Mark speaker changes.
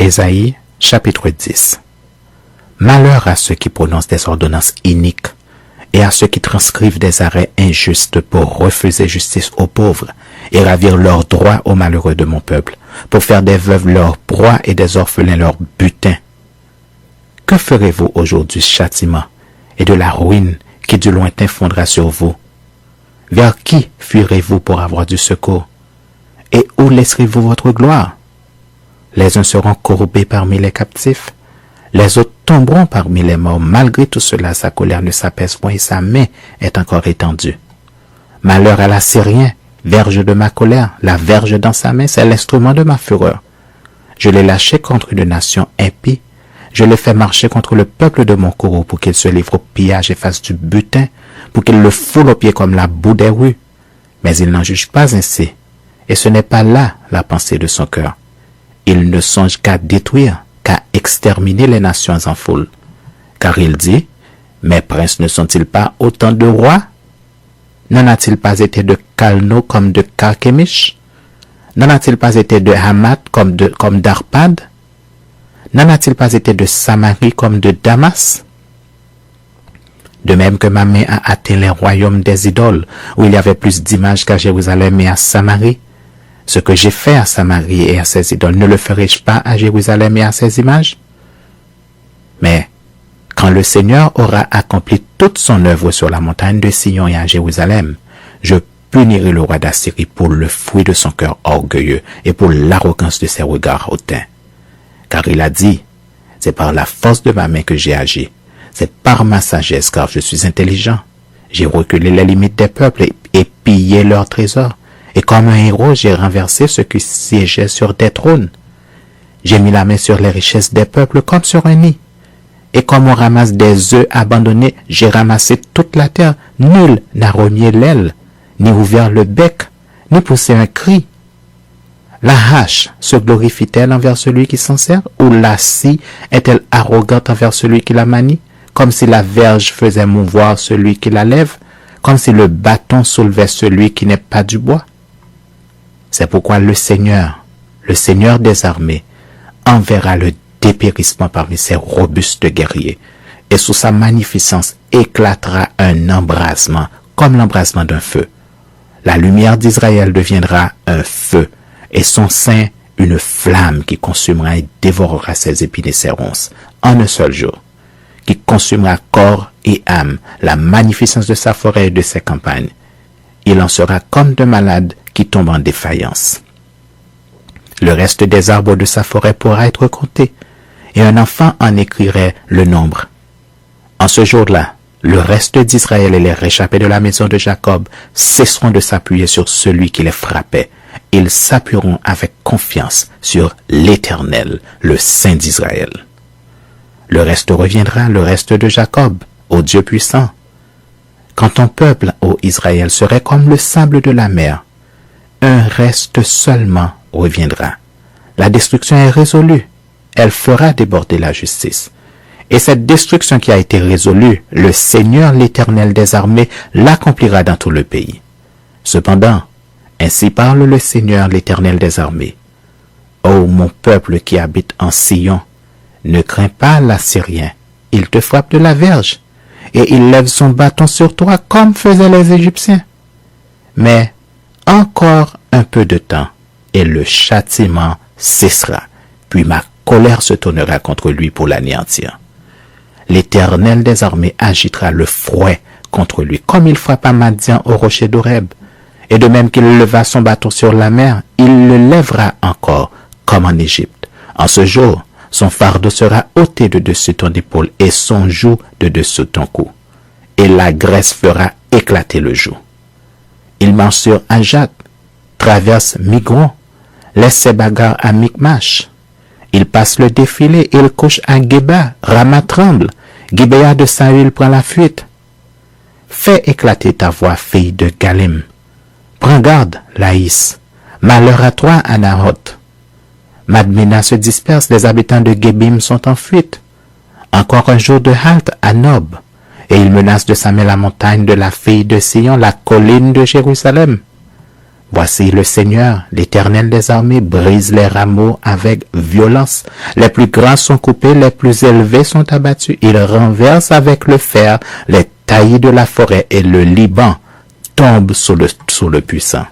Speaker 1: Ésaïe, chapitre 10. Malheur à ceux qui prononcent des ordonnances iniques et à ceux qui transcrivent des arrêts injustes pour refuser justice aux pauvres et ravir leurs droits aux malheureux de mon peuple, pour faire des veuves leur proie et des orphelins leur butin. Que ferez-vous aujourd'hui châtiment et de la ruine qui du lointain fondra sur vous? Vers qui fuirez-vous pour avoir du secours? Et où laisserez-vous votre gloire? Les uns seront courbés parmi les captifs, les autres tomberont parmi les morts. Malgré tout cela, sa colère ne s'apaise point et sa main est encore étendue. Malheur à l'Assyrien, verge de ma colère, la verge dans sa main, c'est l'instrument de ma fureur. Je l'ai lâché contre une nation impie, je l'ai fait marcher contre le peuple de mon courroux pour qu'il se livre au pillage et fasse du butin, pour qu'il le foule aux pieds comme la boue des rues. Mais il n'en juge pas ainsi, et ce n'est pas là la pensée de son cœur. Il ne songe qu'à détruire, qu'à exterminer les nations en foule. Car il dit, mes princes ne sont-ils pas autant de rois? N'en a-t-il pas été de Calno comme de Carchemish? N'en a-t-il pas été de Hamath comme d'Arpad? N'en a-t-il pas été de Samarie comme de Damas? De même que ma main a atteint les royaumes des idoles, où il y avait plus d'images qu'à Jérusalem et à Samarie, ce que j'ai fait à Samarie et à ses idoles, ne le ferai-je pas à Jérusalem et à ses images? Mais quand le Seigneur aura accompli toute son œuvre sur la montagne de Sion et à Jérusalem, je punirai le roi d'Assyrie pour le fruit de son cœur orgueilleux et pour l'arrogance de ses regards hautains. Car il a dit, c'est par la force de ma main que j'ai agi, c'est par ma sagesse car je suis intelligent. J'ai reculé les limites des peuples et pillé leurs trésors. Et comme un héros, j'ai renversé ceux qui siégeaient sur des trônes. J'ai mis la main sur les richesses des peuples comme sur un nid. Et comme on ramasse des œufs abandonnés, j'ai ramassé toute la terre. Nul n'a remué l'aile, ni ouvert le bec, ni poussé un cri. La hache se glorifie-t-elle envers celui qui s'en sert? Ou la scie est-elle arrogante envers celui qui la manie? Comme si la verge faisait mouvoir celui qui la lève? Comme si le bâton soulevait celui qui n'est pas du bois? C'est pourquoi le Seigneur des armées, enverra le dépérissement parmi ses robustes guerriers, et sous sa magnificence éclatera un embrasement, comme l'embrasement d'un feu. La lumière d'Israël deviendra un feu, et son sein une flamme qui consumera et dévorera ses épines et ses ronces, en un seul jour, qui consumera corps et âme, la magnificence de sa forêt et de ses campagnes. Il en sera comme de malades qui tombent en défaillance. Le reste des arbres de sa forêt pourra être compté, et un enfant en écrirait le nombre. En ce jour-là, le reste d'Israël et les réchappés de la maison de Jacob cesseront de s'appuyer sur celui qui les frappait. Ils s'appuieront avec confiance sur l'Éternel, le Saint d'Israël. Le reste reviendra, le reste de Jacob, au Dieu puissant. Quand ton peuple, ô Israël, serait comme le sable de la mer, un reste seulement reviendra. La destruction est résolue. Elle fera déborder la justice. Et cette destruction qui a été résolue, le Seigneur, l'Éternel des armées, l'accomplira dans tout le pays. Cependant, ainsi parle le Seigneur, l'Éternel des armées. Ô mon peuple qui habite en Sion, ne crains pas l'Assyrien. Il te frappe de la verge, et il lève son bâton sur toi comme faisaient les Égyptiens. Mais encore un peu de temps, et le châtiment cessera, puis ma colère se tournera contre lui pour l'anéantir. L'Éternel des armées agitera le fouet contre lui, comme il frappa Madian au rocher d'Horeb. Et de même qu'il leva son bâton sur la mer, il le lèvera encore, comme en Égypte. En ce jour, son fardeau sera ôté de dessus ton épaule et son joug de dessous ton cou. Et la graisse fera éclater le joug. Il marche sur Ajat, traverse Migron, laisse ses bagarres à Micmash. Il passe le défilé, il couche à Geba, Rama tremble, Gibéa de Saül prend la fuite. Fais éclater ta voix, fille de Galim. Prends garde, Laïs. Malheur à toi, Anahoth. Madmena se disperse, les habitants de Gebim sont en fuite. Encore un jour de halte à Nob, et il menace de sa main la montagne de la fille de Sion, la colline de Jérusalem. Voici le Seigneur, l'Éternel des armées, brise les rameaux avec violence. Les plus grands sont coupés, les plus élevés sont abattus. Il renverse avec le fer les taillis de la forêt et le Liban tombe sous le puissant.